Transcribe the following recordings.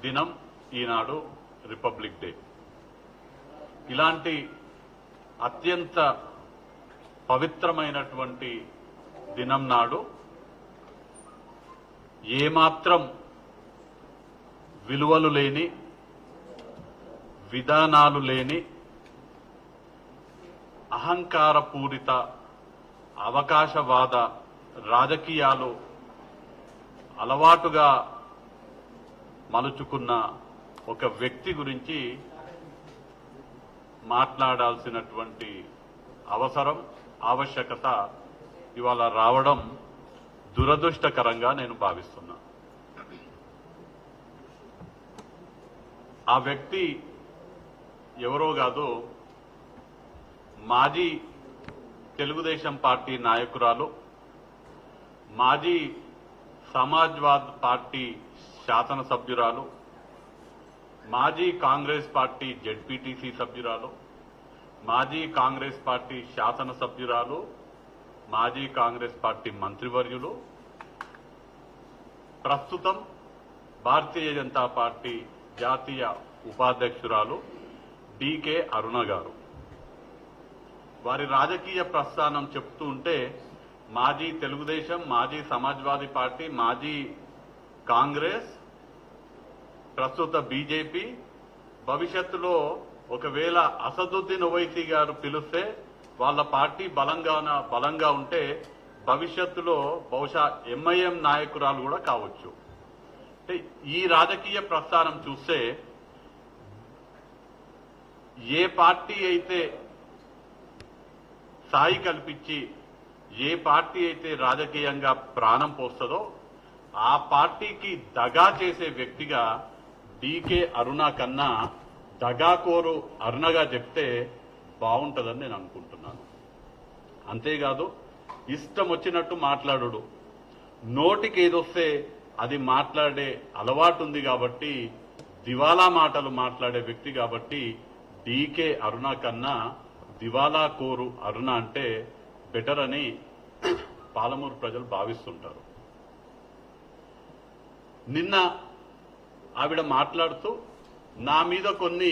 దినం ఈనాడు republic day. ఇలాంటి అత్యంత పవిత్రమైనటువంటి దినం నాడు ఏమాత్రం విలువలు లేని, విధానాలు లేని, అహంకారపూరిత అవకాశవాద రాజకీయాలు అలవాటుగా మలుచుకున్న ఒక వ్యక్తి గురించి మాట్లాడాల్సినటువంటి అవసరం, ఆవశ్యకత ఇవాళ రావడం దురదృష్టకరంగా నేను భావిస్తున్నా. ఆ వ్యక్తి ఎవరో కాదు, మాజీ తెలుగుదేశం పార్టీ నాయకురాలు, మాజీ సమాజ్వాద్ పార్టీ శాసనసభ్యురాలు, మాజీ కాంగ్రెస్ పార్టీ జెడ్పీటీసీ సభ్యురాలు, మాజీ కాంగ్రెస్ పార్టీ శాసనసభ్యురాలు, మాజీ కాంగ్రెస్ పార్టీ మంత్రివర్యులు, ప్రస్తుతం భారతీయ జనతా పార్టీ జాతీయ ఉపాధ్యక్షురాలు డీకే అరుణ గారు. వారి రాజకీయ ప్రస్థానం చెప్తూ ఉంటే మాజీ తెలుగుదేశం, మాజీ సమాజ్వాదీ పార్టీ, మాజీ కాంగ్రెస్, ప్రస్తుత బీజేపీ, భవిష్యత్తులో ఒకవేళ అసదుద్దీన్ ఓవైసీ గారు పిలిస్తే వాళ్ళ పార్టీ బలంగా ఉంటే భవిష్యత్తులో బహుశా ఎంఐఎం నాయకురాలు కూడా కావచ్చు. అంటే ఈ రాజకీయ ప్రస్థానం చూస్తే ఏ పార్టీ అయితే స్థాయి కల్పించి, ఏ పార్టీ అయితే రాజకీయంగా ప్రాణం పోస్తుందో ఆ పార్టీకి దగా చేసే వ్యక్తిగా డీకే అరుణ కన్నా దగాకోరు అరుణగా చెప్తే బాగుంటుందని నేను అనుకుంటున్నాను. అంతేకాదు, ఇష్టం వచ్చినట్టు మాట్లాడు, నోటికి ఏదొస్తే అది మాట్లాడే అలవాటు ఉంది కాబట్టి, దివాలా మాటలు మాట్లాడే వ్యక్తి కాబట్టి డీకే అరుణ కన్నా దివాలా కోరు అరుణ అంటే బెటర్ అని పాలమూరు ప్రజలు భావిస్తుంటారు. నిన్న ఆవిడ మాట్లాడుతూ నా మీద కొన్ని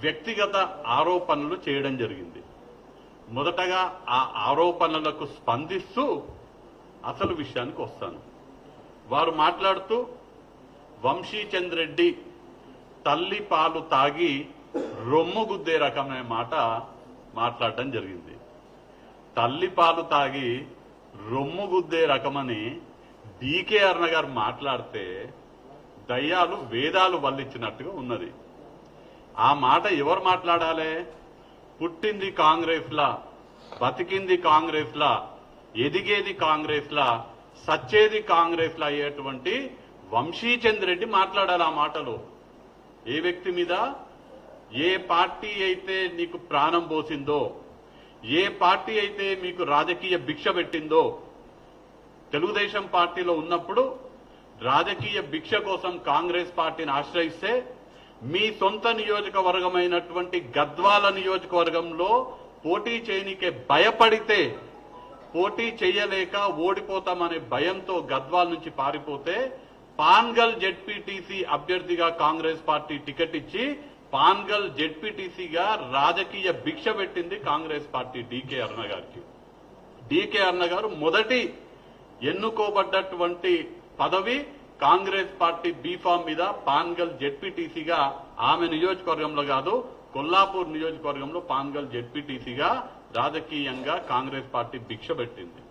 వ్యక్తిగత ఆరోపణలు చేయడం జరిగింది. మొదటగా ఆ ఆరోపణలకు స్పందిస్తూ అసలు విషయానికి వస్తాను. వారు మాట్లాడుతూ వంశీచంద్ రెడ్డి తల్లి పాలు తాగి రొమ్ము గుద్దే రకమైన మాట మాట్లాడడం జరిగింది. తల్లి పాలు తాగి రొమ్ము గుద్దే రకమని డీకే అరుణ గారు మాట్లాడితే దయ్యాలు వేదాలు వల్లించినట్టుగా ఉన్నది. ఆ మాట ఎవరు మాట్లాడాలి? పుట్టింది కాంగ్రెస్ లా, బతికింది కాంగ్రెస్ లా, ఎదిగేది కాంగ్రెస్ లా, సచ్చేది కాంగ్రెస్ లా అయ్యేటువంటి వంశీచంద్ రెడ్డి మాట్లాడాలి ఆ మాటలు. ఏ వ్యక్తి మీద? ఏ పార్టీ అయితే నీకు ప్రాణం పోసిందో, ఏ పార్టీ అయితే మీకు రాజకీయ భిక్ష పెట్టిందో, తెలుగుదేశం పార్టీలో ఉన్నప్పుడు రాజకీయ భిక్ష కోసం కాంగ్రెస్ పార్టీని ఆశ్రయిస్తే మీ సొంత నియోజకవర్గమైనటువంటి గద్వాల నియోజకవర్గంలో పోటీ చేయనికే భయపడితే, పోటీ చేయలేక ఓడిపోతామనే భయంతో గద్వాల నుంచి పారిపోతే పాన్గల్ జెడ్పీటీసీ అభ్యర్థిగా కాంగ్రెస్ పార్టీ టికెట్ ఇచ్చి పాన్గల్ జెడ్పీటీసీగా రాజకీయ భిక్ష పెట్టింది కాంగ్రెస్ పార్టీ డీకే అరుణ గారికి. డీకే అరుణ గారు మొదటి ఎన్నుకోబడ్డటువంటి పదవి కాంగ్రెస్ పార్టీ బీఫామ్ మీద పాన్గల్ జెడ్పీటీసీగా, ఆమె నియోజకవర్గంలో కాదు కొల్లాపూర్ నియోజకవర్గంలో పాన్గల్ జెడ్పీటీసీగా రాజకీయంగా కాంగ్రెస్ పార్టీ భిక్ష పెట్టింది.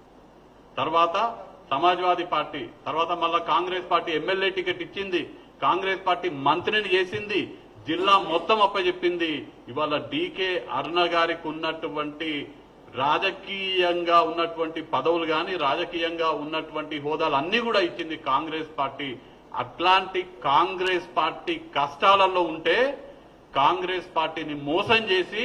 తర్వాత సమాజ్వాదీ పార్టీ, తర్వాత మళ్ళా కాంగ్రెస్ పార్టీ ఎమ్మెల్యే టికెట్ ఇచ్చింది, కాంగ్రెస్ పార్టీ మంత్రిని చేసింది, జిల్లా మొత్తం అప్పచెప్పింది. ఇవాళ డీకే అరుణ గారికి ఉన్నటువంటి రాజకీయంగా ఉన్నటువంటి పదవులు కానీ, రాజకీయంగా ఉన్నటువంటి హోదాలు అన్ని కూడా ఇచ్చింది కాంగ్రెస్ పార్టీ. అట్లాంటి కాంగ్రెస్ పార్టీ కష్టాలలో ఉంటే కాంగ్రెస్ పార్టీని మోసం చేసి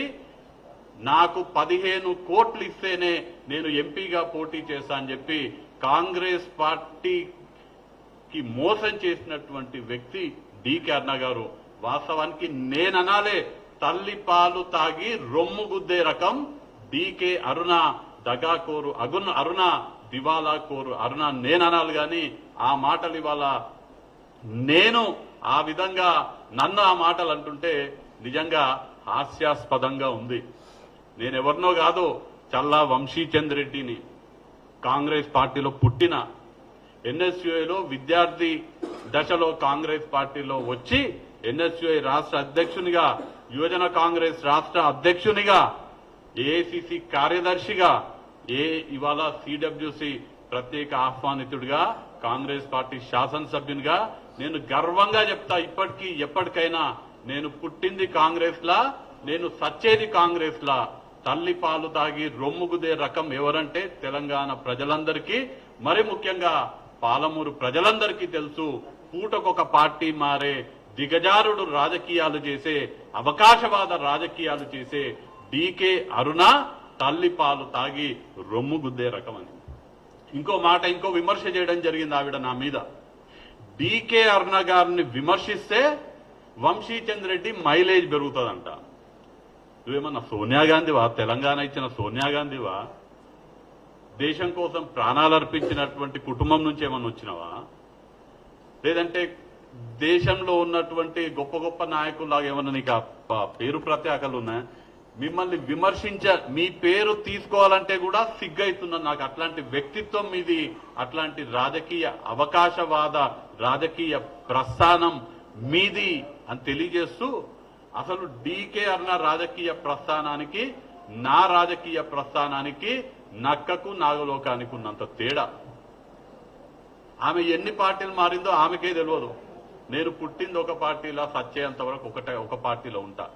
నాకు 15 కోట్లు ఇస్తేనే నేను ఎంపీగా పోటీ చేశా అని చెప్పి కాంగ్రెస్ పార్టీకి మోసం చేసినటువంటి వ్యక్తి డీకే అరుణ గారు. వాస్తవానికి నేననాలే, తల్లి పాలు తాగి రొమ్ము గుద్దే రకం డీకే అరుణ, దగాకోరు అరుణ, దివాలా కోరు అరుణ నేననాలి. కానీ ఆ మాటలు ఇవాళ నేను ఆ విధంగా నన్ను ఆ మాటలు అంటుంటే నిజంగా హాస్యాస్పదంగా ఉంది. నేనెవరినో కాదు, చల్లా వంశీచంద్ రెడ్డిని, కాంగ్రెస్ పార్టీలో పుట్టిన, ఎన్ఎస్యుఐలో విద్యార్థి దశలో కాంగ్రెస్ పార్టీలో వచ్చి ఎన్ఎస్యుఐ రాష్ట్ర అధ్యక్షునిగా, యువజన కాంగ్రెస్ రాష్ట్ర అధ్యక్షునిగా, ఏఐసిసి కార్యదర్శిగా, ఇవాళ సిడబ్ల్యూసి ప్రత్యేక ఆహ్వానితుడిగా, కాంగ్రెస్ పార్టీ శాసనసభ్యునిగా నేను గర్వంగా చెప్తా, ఇప్పటికీ ఎప్పటికైనా నేను పుట్టింది కాంగ్రెస్ లా, నేను సచ్చేది కాంగ్రెస్ లా. తల్లి పాలు తాగి రొమ్ముగుదే రకం ఎవరంటే తెలంగాణ ప్రజలందరికీ, మరి ముఖ్యంగా పాలమూరు ప్రజలందరికీ తెలుసు. పూటకొక పార్టీ మారే దిగజారుడు రాజకీయాలు చేసే, అవకాశవాద రాజకీయాలు చేసే డీకే అరుణ తల్లి పాలు తాగి రొమ్ముగుద్దే రకం అని ఇంకో విమర్శ చేయడం జరిగింది ఆవిడ నా మీద. డీకే అరుణ గారిని విమర్శిస్తే వంశీచంద్ రెడ్డి మైలేజ్ పెరుగుతుందంట. నువ్వేమన్నా సోనియా గాంధీవా? తెలంగాణ ఇచ్చిన సోనియా గాంధీవా? దేశం కోసం ప్రాణాలు అర్పించినటువంటి కుటుంబం నుంచి ఏమన్నా వచ్చినావా? లేదంటే దేశంలో ఉన్నటువంటి గొప్ప గొప్ప నాయకుల్లాగా ఏమన్నా నీకు ఆ పేరు ప్రత్యేకలు ఉన్నాయా? మిమ్మల్ని మీ పేరు తీసుకోవాలంటే కూడా సిగ్గైతున్నా. నాకు అట్లాంటి వ్యక్తిత్వం మీది, అట్లాంటి రాజకీయ అవకాశవాద రాజకీయ ప్రస్థానం మీది అని తెలియజేస్తూ, అసలు డీకే అన్న రాజకీయ ప్రస్థానానికి, నా రాజకీయ ప్రస్థానానికి, నక్కకు నాగలోకానికి ఉన్నంత తేడా. ఆమె ఎన్ని పార్టీలు మారిందో ఆమెకే తెలియదు. నేను పుట్టింది ఒక పార్టీలో, సచ్చేంత వరకు ఒక పార్టీలో ఉంటా.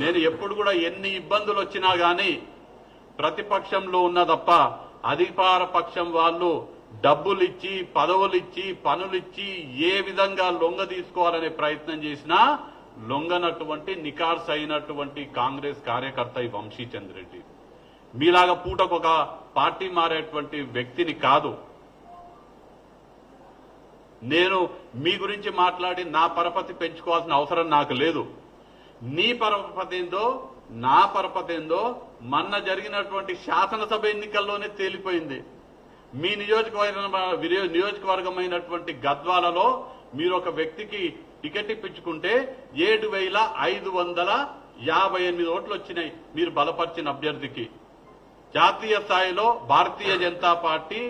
నేను ఎప్పుడు కూడా ఎన్ని ఇబ్బందులు వచ్చినా గానీ ప్రతిపక్షంలో ఉన్న తప్ప అధికార పక్షం వాళ్ళు డబ్బులిచ్చి, పదవులిచ్చి, పనులిచ్చి ఏ విధంగా లొంగ తీసుకోవాలనే ప్రయత్నం చేసినా లొంగనటువంటి నికార్స్ అయినటువంటి కాంగ్రెస్ కార్యకర్త ఈ వంశీచంద్ రెడ్డి. మీలాగా పూటకొక పార్టీ మారేటువంటి వ్యక్తిని కాదు. నేను మీ గురించి మాట్లాడి నా పరపతి పెంచుకోవాల్సిన అవసరం నాకు లేదు. నీ పరపతి ఏందో, నా పరపతి ఏందో మొన్న జరిగినటువంటి శాసనసభ ఎన్నికల్లోనే తేలిపోయింది. మీ నియోజకవర్గమైనటువంటి గద్వాలలో మీరు ఒక వ్యక్తికి టికెట్ ఇప్పించుకుంటే 7,558 ఓట్లు వచ్చినాయి మీరు బలపరిచిన అభ్యర్థికి. జాతీయ స్థాయిలో భారతీయ జనతా పార్టీ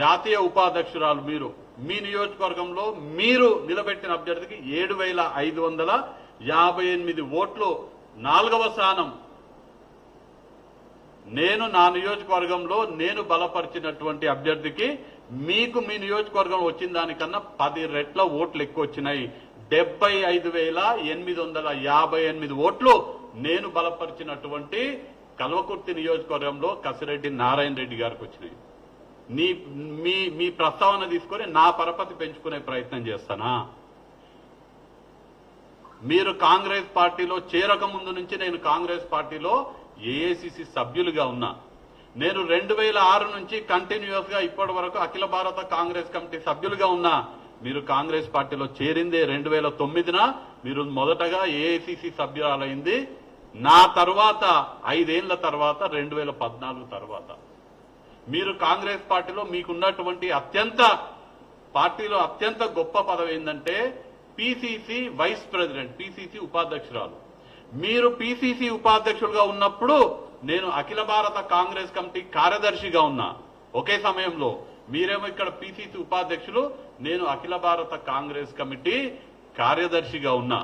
జాతీయ ఉపాధ్యక్షురాలు మీరు, మీ నియోజకవర్గంలో మీరు నిలబెట్టిన అభ్యర్థికి 7,558 ఓట్లు, 4వ స్థానం. నేను నా నియోజకవర్గంలో నేను బలపరిచినటువంటి అభ్యర్థికి మీకు మీ నియోజకవర్గం వచ్చిన దానికన్నా 10 రెట్ల ఓట్లు ఎక్కువ వచ్చినాయి. 75,858 ఓట్లు నేను బలపరిచినటువంటి కల్వకుర్తి నియోజకవర్గంలో కసిరెడ్డి నారాయణ రెడ్డి గారికి వచ్చినాయి. మీ ప్రస్తావన తీసుకొని నా పరపతి పెంచుకునే ప్రయత్నం చేస్తానా? మీరు కాంగ్రెస్ పార్టీలో చేరక ముందు నుంచి నేను కాంగ్రెస్ పార్టీలో ఏఐసిసి సభ్యులుగా ఉన్నా. నేను 2006 నుంచి కంటిన్యూస్ గా ఇప్పటి వరకు అఖిల భారత కాంగ్రెస్ కమిటీ సభ్యులుగా ఉన్నా. మీరు కాంగ్రెస్ పార్టీలో చేరిందే 2009న. మీరు మొదటగా ఏఐసిసి సభ్యురాలైంది నా తర్వాత 5 ఏళ్ల తర్వాత 2014 తర్వాత. మీరు కాంగ్రెస్ పార్టీలో మీకున్నటువంటి పార్టీలో అత్యంత గొప్ప పదవి ఏంటంటే పిసిసి వైస్ ప్రెసిడెంట్, పిసిసి ఉపాధ్యక్షురాలు. మీరు పిసిసి ఉపాధ్యక్షులుగా ఉన్నప్పుడు నేను అఖిల భారత కాంగ్రెస్ కమిటీ కార్యదర్శిగా ఉన్నా. ఒకే సమయంలో మీరేమో ఇక్కడ పిసిసి ఉపాధ్యక్షులు, నేను అఖిల భారత కాంగ్రెస్ కమిటీ కార్యదర్శిగా ఉన్నా.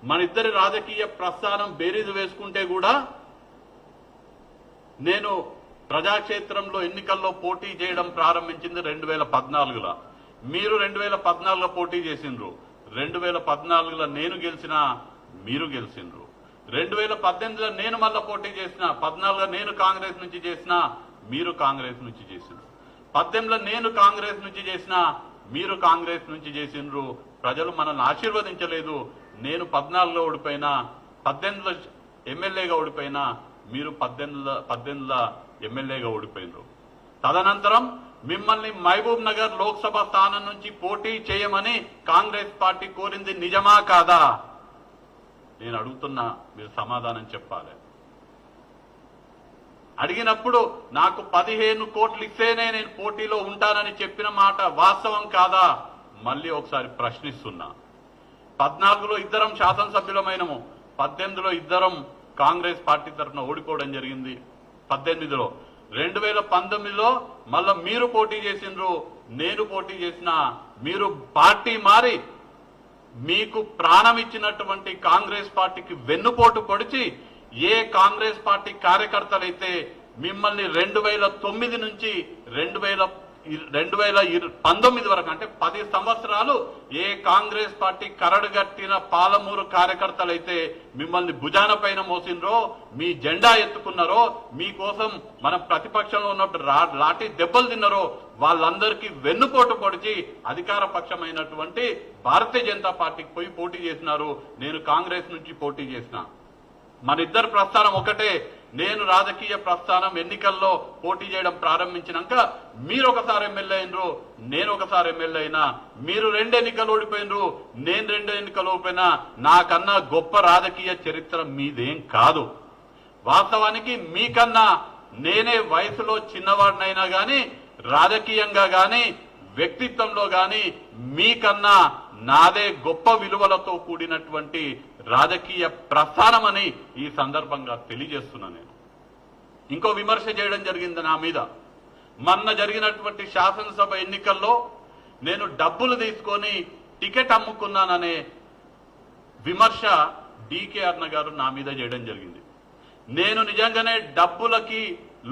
మన ఇద్దరి రాజకీయ ప్రస్థానం బేరీజు వేసుకుంటే కూడా నేను ప్రజాక్షేత్రంలో ఎన్నికల్లో పోటీ చేయడం ప్రారంభించింది 2014లో. మీరు 2014లో పోటీ చేసిండ్రు. 2014లో నేను గెలిచినా, మీరు గెలిచిండ్రు. 2018లో నేను మళ్ళా పోటీ చేసిన, 14లో నేను కాంగ్రెస్ నుంచి చేసిన, మీరు కాంగ్రెస్ నుంచి చేసిండ్రు. 18లో నేను కాంగ్రెస్ నుంచి చేసిన, మీరు కాంగ్రెస్ నుంచి చేసిండ్రు. ప్రజలు మనల్ని ఆశీర్వదించలేదు. నేను 14లో ఓడిపోయినా, 18లో ఎమ్మెల్యేగా ఓడిపోయినా, మీరు 18లో ఎమ్మెల్యేగా ఓడిపోయినరు. తదనంతరం మిమ్మల్ని మహబూబ్ నగర్ లోక్సభ స్థానం నుంచి పోటీ చేయమని కాంగ్రెస్ పార్టీ కోరింది నిజమా కాదా? నేను అడుగుతున్నా, మీరు సమాధానం చెప్పాలి. అడిగినప్పుడు నాకు 15 కోట్లు ఇస్తేనే నేను పోటీలో ఉంటానని చెప్పిన మాట వాస్తవం కాదా? మళ్ళీ ఒకసారి ప్రశ్నిస్తున్నా. 14లో ఇద్దరం శాసనసభ్యులమైనము, 18లో ఇద్దరం కాంగ్రెస్ పార్టీ తరఫున ఓడిపోవడం జరిగింది. 18లో 2019లో మళ్ళా మీరు పోటీ చేసిండ్రు, నేను పోటీ చేసిన. మీరు పార్టీ మారి మీకు ప్రాణం ఇచ్చినటువంటి కాంగ్రెస్ పార్టీకి వెన్నుపోటు పొడిచి ఏ కాంగ్రెస్ పార్టీ కార్యకర్తలైతే మిమ్మల్ని 2009 నుంచి 2019 వరకు అంటే 10 సంవత్సరాలు ఏ కాంగ్రెస్ పార్టీ కరడుగట్టిన పాలమూరు కార్యకర్తలైతే మిమ్మల్ని భుజాన పైన మోసిండ్రో, మీ జెండా ఎత్తుకున్నారో, మీకోసం మన ప్రతిపక్షంలో ఉన్నప్పుడు లాఠీ దెబ్బలు తిన్నారో వాళ్ళందరికీ వెన్నుపోటు పొడిచి అధికార పక్షమైనటువంటి భారతీయ జనతా పార్టీకి పోయి పోటీ చేసినారు. నేను కాంగ్రెస్ నుంచి పోటీ చేసిన. మన ఇద్దరు ప్రస్థానం ఒకటే. నేను రాజకీయ ప్రస్థానం ఎన్నికల్లో పోటీ చేయడం ప్రారంభించినాక మీరు ఒకసారి ఎమ్మెల్యే అయినరు, నేను ఒకసారి ఎమ్మెల్యే అయినా. మీరు 2 ఎన్నికలు ఓడిపోయినరు, నేను 2 ఎన్నికలు ఓడిపోయినా. నాకన్నా గొప్ప రాజకీయ చరిత్ర మీదేం కాదు. వాస్తవానికి మీకన్నా నేనే వయసులో చిన్నవాడినైనా గాని, రాజకీయంగా గాని, వ్యక్తిత్వంలో గాని మీకన్నా నాదే గొప్ప విలువలతో కూడినటువంటి రాజకీయ ప్రస్థానమని ఈ సందర్భంగా తెలియజేస్తున్నా. నేను ఇంకో విమర్శ చేయడం జరిగింది నా మీద. మొన్న జరిగినటువంటి శాసనసభ ఎన్నికల్లో నేను డబ్బులు తీసుకొని టికెట్ అమ్ముకున్నాననే విమర్శ డీకే అరుణ గారు నా మీద చేయడం జరిగింది. నేను నిజంగానే డబ్బులకి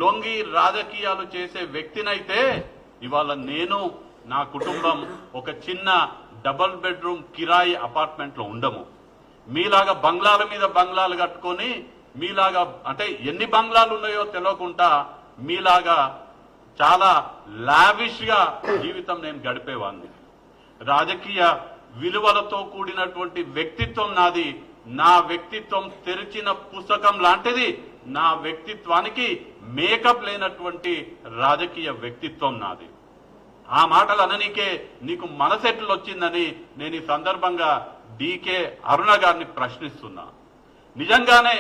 లొంగి రాజకీయాలు చేసే వ్యక్తినైతే ఇవాళ నేను, నా కుటుంబం ఒక చిన్న డబుల్ బెడ్రూమ్ కిరాయి అపార్ట్మెంట్ లో ఉండము. మీలాగా బంగ్లాల మీద బంగ్లాలు కట్టుకొని, మీలాగా అంటే ఎన్ని బంగ్లాలు ఉన్నాయో తెలియకుండా మీలాగా చాలా లావిష్ గా జీవితం నేను గడిపేవాడిని. రాజకీయ విలువలతో కూడినటువంటి వ్యక్తిత్వం నాది. నా వ్యక్తిత్వం తెరిచిన పుస్తకం లాంటిది. నా వ్యక్తిత్వానికి మేకప్ లేనటువంటి రాజకీయ వ్యక్తిత్వం నాది. ఆ మాటలు అననీకే నీకు మనసెట్లు వచ్చిందని నేను ఈ సందర్భంగా డీకే అరుణ గారిని ప్రశ్నిస్తున్నా. నిజంగానే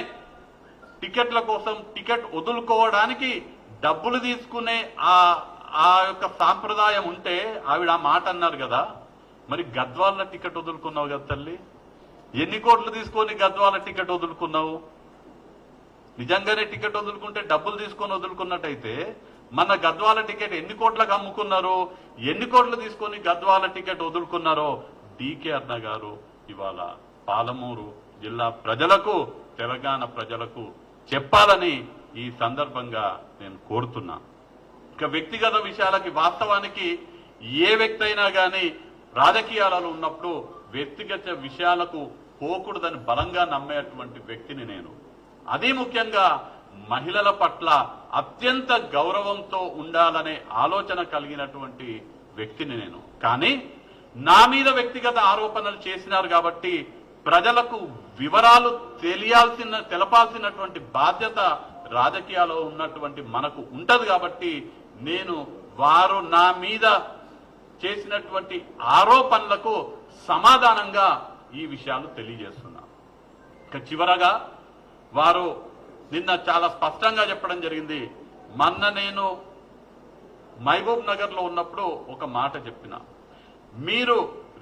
టికెట్ల కోసం టికెట్ వదులుకోవడానికి డబ్బులు తీసుకునే ఆ యొక్క సాంప్రదాయం ఉంటే ఆవిడ ఆ మాట అన్నారు కదా. మరి గద్వాల టికెట్ వదులుకున్నావు కదా తల్లి, ఎన్ని కోట్లు తీసుకొని గద్వాల టికెట్ వదులుకున్నావు? నిజంగానే టికెట్ వదులుకుంటే డబ్బులు తీసుకొని వదులుకున్నట్టయితే మన గద్వాల టికెట్ ఎన్ని కోట్లకు అమ్ముకున్నారో, ఎన్ని కోట్లు తీసుకొని గద్వాల టికెట్ వదులుకున్నారో డీకే అరుణ గారు ఇవాళ పాలమూరు జిల్లా ప్రజలకు, తెలంగాణ ప్రజలకు చెప్పాలని ఈ సందర్భంగా నేను కోరుతున్నా. ఇక వ్యక్తిగత విషయాలకి, వాస్తవానికి ఏ వ్యక్తి అయినా కానీ రాజకీయాలలో ఉన్నప్పుడు వ్యక్తిగత విషయాలకు పోకూడదని బలంగా నమ్మేటువంటి వ్యక్తిని నేను. అదే ముఖ్యంగా మహిళల పట్ల అత్యంత గౌరవంతో ఉండాలనే ఆలోచన కలిగినటువంటి వ్యక్తిని నేను. కానీ నా మీద వ్యక్తిగత ఆరోపణలు చేసినారు కాబట్టి ప్రజలకు వివరాలు తెలపాల్సినటువంటి బాధ్యత రాజకీయాల్లో ఉన్నటువంటి మనకు ఉంటది. కాబట్టి నేను వారు నా మీద చేసినటువంటి ఆరోపణలకు సమాధానంగా ఈ విషయాలు తెలియజేస్తున్నా. ఇక చివరగా వారు నిన్న చాలా స్పష్టంగా చెప్పడం జరిగింది. మొన్న నేను మహబూబ్ నగర్ లో ఉన్నప్పుడు ఒక మాట చెప్పిన, మీరు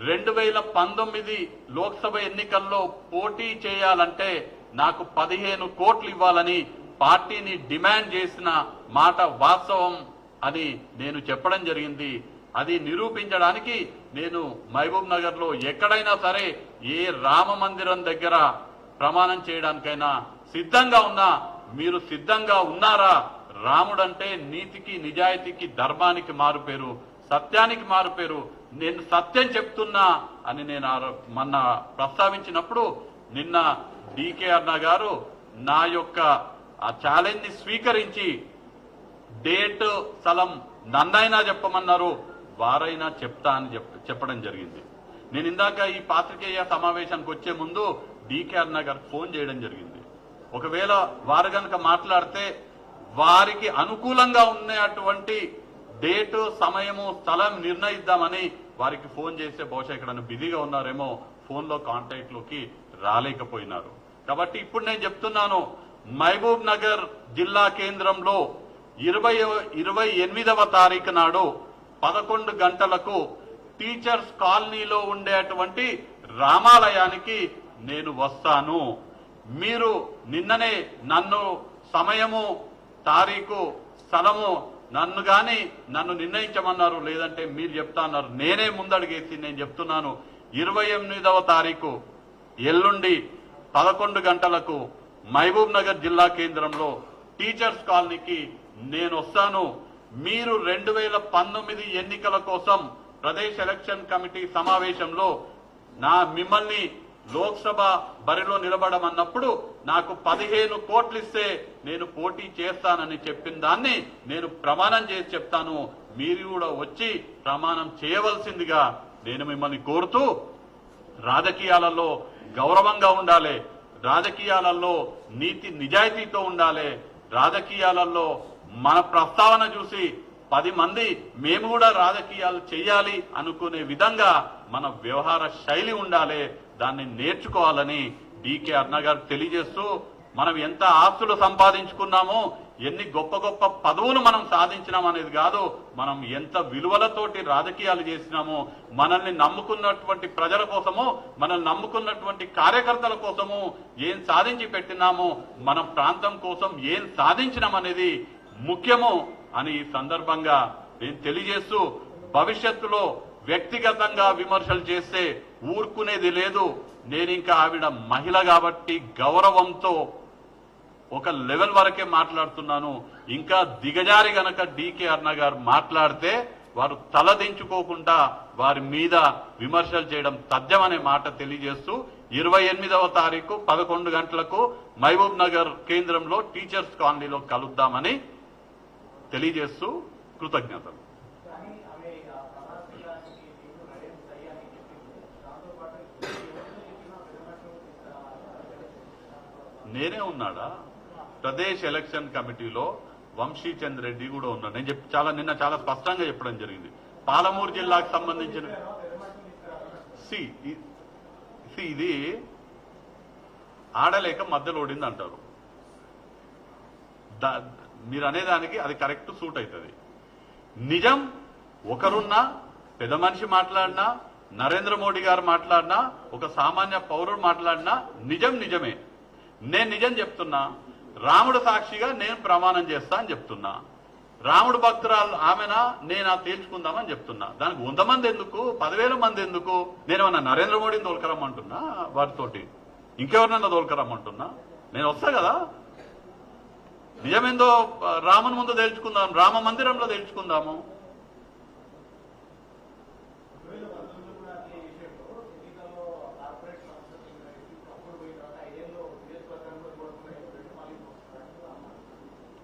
2019 లోక్సభ ఎన్నికల్లో పోటీ చేయాలంటే నాకు 15 కోట్లు ఇవ్వాలని పార్టీని డిమాండ్ చేసిన మాట వాస్తవం అని నేను చెప్పడం జరిగింది. అది నిరూపించడానికి నేను మహబూబ్ నగర్ లో ఎక్కడైనా సరే ఏ రామ మందిరం దగ్గర ప్రమాణం చేయడానికైనా సిద్ధంగా ఉన్నా. మీరు సిద్ధంగా ఉన్నారా? రాముడంటే నీతికి, నిజాయితీకి, ధర్మానికి మారుపేరు, సత్యానికి మారుపేరు. నేను సత్యం చెప్తున్నా అని నేను మొన్న ప్రస్తావించినప్పుడు నిన్న డీకే అరుణ గారు నా యొక్క ఆ ఛాలెంజ్ ని స్వీకరించి డేట్, స్థలం నన్నైనా చెప్పమన్నారు, వారైనా చెప్తా అని చెప్పడం జరిగింది. నేను ఇందాక ఈ పాత్రికేయ సమావేశానికి వచ్చే ముందు డీకే అరుణ గారికి ఫోన్ చేయడం జరిగింది. ఒకవేళ వారు గనక మాట్లాడితే వారికి అనుకూలంగా ఉన్నటువంటి డేటు, సమయము, స్థలం నిర్ణయిద్దామని వారికి ఫోన్ చేస్తే బహుశా ఇక్కడ బిజీగా ఉన్నారేమో, ఫోన్లో కాంటాక్ట్ లోకి రాలేకపోయినారు. కాబట్టి ఇప్పుడు నేను చెప్తున్నాను, మహబూబ్ నగర్ జిల్లా కేంద్రంలో 28వ తారీఖు నాడు 11 గంటలకు టీచర్స్ కాలనీలో ఉండేటువంటి రామాలయానికి నేను వస్తాను. మీరు నిన్ననే నన్ను సమయము, తారీఖు, స్థలము నన్ను నిర్ణయించమన్నారు, లేదంటే మీరు చెప్తా అన్నారు. నేనే ముందడుగేసి నేను చెప్తున్నాను, 28వ తారీఖు ఎల్లుండి 11 గంటలకు మహబూబ్ నగర్ జిల్లా కేంద్రంలో టీచర్స్ కాలనీకి నేను వస్తాను. మీరు 2019 ఎన్నికల కోసం ప్రదేశ్ ఎలక్షన్ కమిటీ సమావేశంలో మిమ్మల్ని లోక్సభ బరిలో నిలబడమన్నప్పుడు నాకు 15 కోట్లు ఇస్తే నేను పోటీ చేస్తానని చెప్పిన దాన్ని నేను ప్రమాణం చేసి చెప్తాను. మీరు కూడా వచ్చి ప్రమాణం చేయవలసిందిగా నేను మిమ్మల్ని కోరుతూ, రాజకీయాలలో గౌరవంగా ఉండాలి, రాజకీయాలలో నీతి నిజాయితీతో ఉండాలి, రాజకీయాలలో మన ప్రస్తావన చూసి 10 మంది మేము కూడా రాజకీయాలు చేయాలి అనుకునే విధంగా మన వ్యవహార శైలి ఉండాలి, దాన్ని నేర్చుకోవాలని డీకే అరుణ గారు తెలియజేస్తూ, మనం ఎంత ఆస్తులు సంపాదించుకున్నామో, ఎన్ని గొప్ప గొప్ప పదవులు మనం సాధించినాం అనేది కాదు, మనం ఎంత విలువలతోటి రాజకీయాలు చేసినామో, మనల్ని నమ్ముకున్నటువంటి ప్రజల కోసము, మనల్ని నమ్ముకున్నటువంటి కార్యకర్తల కోసము ఏం సాధించి పెట్టినామో, మన ప్రాంతం కోసం ఏం సాధించినామనేది ముఖ్యము అని ఈ సందర్భంగా నేను తెలియజేస్తూ, భవిష్యత్తులో వ్యక్తిగతంగా విమర్శలు చేస్తే ఊరుకునేది లేదు. నేను ఇంకా ఆవిడ మహిళ కాబట్టి గౌరవంతో ఒక లెవెల్ వరకే మాట్లాడుతున్నాను. ఇంకా దిగజారి గనక డీకే అరుణ గారు మాట్లాడితే వారు తలదించుకోకుండా వారి మీద విమర్శలు చేయడం తథ్యమనే మాట తెలియజేస్తూ, 28వ తారీఖు 11 గంటలకు మహబూబ్ నగర్ కేంద్రంలో టీచర్స్ కాలనీలో కలుద్దామని తెలియజేస్తూ కృతజ్ఞతలు. నేనే ఉన్నాడా? ప్రదేశ్ ఎలక్షన్ కమిటీలో వంశీచంద్ర రెడ్డి కూడా ఉన్నాడు. నేను నిన్న చాలా స్పష్టంగా చెప్పడం జరిగింది. పాలమూరు జిల్లాకు సంబంధించిన ఇది ఆడలేక మధ్యలో ఓడింది అంటారు. మీరు అనేదానికి అది కరెక్ట్ సూట్ అవుతుంది. నిజం ఒకరున్నా, పెద్ద మనిషి మాట్లాడినా, నరేంద్ర మోడీ గారు మాట్లాడినా, ఒక సామాన్య పౌరుడు మాట్లాడినా నిజం నిజమే. నేను నిజం చెప్తున్నా. రాముడు సాక్షిగా నేను ప్రమాణం చేస్తా అని చెప్తున్నా. రాముడు భక్తురాలు ఆమెనా నేనా తేల్చుకుందామని చెప్తున్నా. దానికి 100 మంది ఎందుకు, 10,000 మంది ఎందుకు? నేనేమన్నా నరేంద్ర మోడీని తోలుకరమ్మంటున్నా, వారితోటి ఇంకెవరినన్నా తోలుకరమ్మంటున్నా? నేను వస్తా కదా. నిజమేందో రాముని ముందు తేల్చుకుందాం, రామ మందిరంలో తేల్చుకుందాము.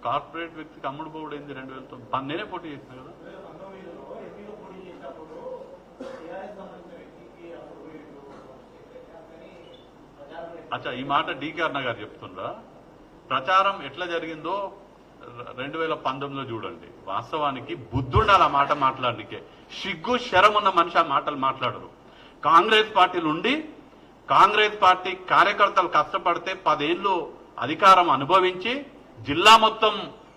కార్పొరేట్ వ్యక్తికి అమ్ముడు పోవడం ఏంది? 2009 నేనే పోటీ చేసిన కదా. అచ్చా, ఈ మాట డీకే అరుణ గారు చెప్తుండ్రా? ప్రచారం ఎట్లా జరిగిందో 2019లో చూడండి. వాస్తవానికి బుద్ధుండాలి ఆ మాట మాట్లాడనికే. సిగ్గు శరం ఉన్న మనిషి ఆ మాటలు మాట్లాడరు. కాంగ్రెస్ పార్టీ నుండి కాంగ్రెస్ పార్టీ కార్యకర్తలు కష్టపడితే 10 ఏళ్లు అధికారం అనుభవించి జిల్లా మొత్తం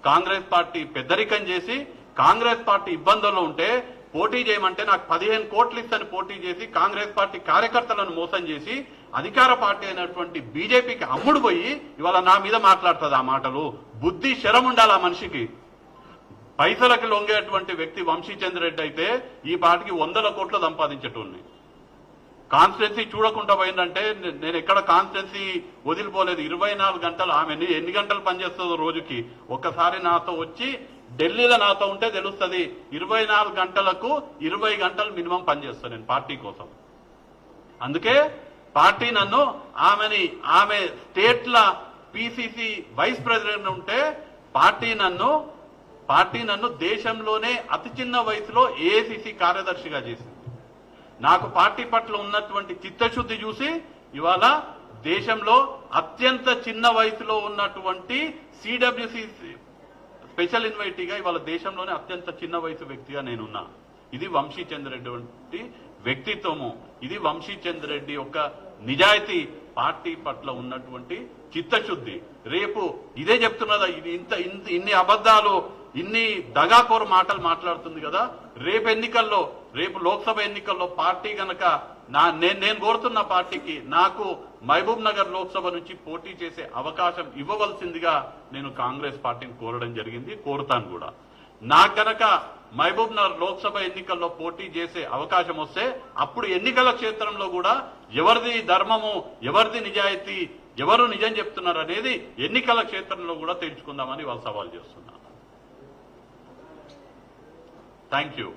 కాంగ్రెస్ పార్టీ పెద్దరికం చేసి, కాంగ్రెస్ పార్టీ ఇబ్బందుల్లో ఉంటే పోటీ చేయమంటే నాకు 15 కోట్లు ఇస్తని పోటీ చేసి కాంగ్రెస్ పార్టీ కార్యకర్తలను మోసం చేసి అధికార పార్టీ అయినటువంటి బీజేపీకి అమ్ముడు పోయి ఇవాళ నా మీద మాట్లాడుతుంది ఆ మాటలు. బుద్ధి శరం ఉండాలి ఆ మనిషికి. పైసలకి లొంగేటువంటి వ్యక్తి వంశీచంద్ర రెడ్డి అయితే ఈ పార్టీకి 100 కోట్లు సంపాదించేటోన్ని. కాన్స్టిట్యున్సీ చూడకుండా పోయిందంటే నేను ఎక్కడ కాన్స్టిట్యున్సీ వదిలిపోలేదు. 24 గంటలు ఆమె ఎన్ని గంటలు పనిచేస్తుందో రోజుకి ఒక్కసారి నాతో వచ్చి ఢిల్లీలో నాతో ఉంటే తెలుస్తుంది. 24 గంటలకు 20 గంటలు మినిమం పనిచేస్తాను నేను పార్టీ కోసం. అందుకే పార్టీ నన్ను ఆమె స్టేట్ల పిసిసి వైస్ ప్రెసిడెంట్ ఉంటే పార్టీ నన్ను దేశంలోనే అతి చిన్న వయసులో ఏఐసిసి కార్యదర్శిగా చేసింది. నాకు పార్టీ పట్ల ఉన్నటువంటి చిత్తశుద్ధి చూసి ఇవాళ దేశంలో అత్యంత చిన్న వయసులో ఉన్నటువంటి సిడబ్ల్యూసి స్పెషల్ ఇన్వైటీగా ఇవాళ దేశంలోనే అత్యంత చిన్న వయసు వ్యక్తిగా నేనున్నా. ఇది వంశీచంద్ర రెడ్డి వ్యక్తిత్వము. ఇది వంశీచంద్ర రెడ్డి యొక్క నిజాయితీ, పార్టీ పట్ల ఉన్నటువంటి చిత్తశుద్ధి. రేపు ఇదే చెప్తున్నదా, ఇది ఇన్ని అబద్ధాలు, ఇన్ని దగాకోరు మాటలు మాట్లాడుతుంది కదా. రేపు ఎన్నికల్లో రేపు లోక్సభ ఎన్నికల్లో పార్టీ గనక నేను కోరుతున్న పార్టీకి నాకు మహబూబ్ నగర్ లోక్సభ నుంచి పోటీ చేసే అవకాశం ఇవ్వవలసిందిగా నేను కాంగ్రెస్ పార్టీని కోరడం జరిగింది, కోరుతాను కూడా. నాకు గనక మహబూబ్ నగర్ లోక్సభ ఎన్నికల్లో పోటీ చేసే అవకాశం వస్తే అప్పుడు ఎన్నికల క్షేత్రంలో కూడా ఎవరిది ధర్మము, ఎవరిది నిజాయితీ, ఎవరు నిజం చెప్తున్నారు అనేది ఎన్నికల క్షేత్రంలో కూడా తెలుసుకుందామని వాళ్ళు సవాల్ చేస్తున్నారు. Thank you.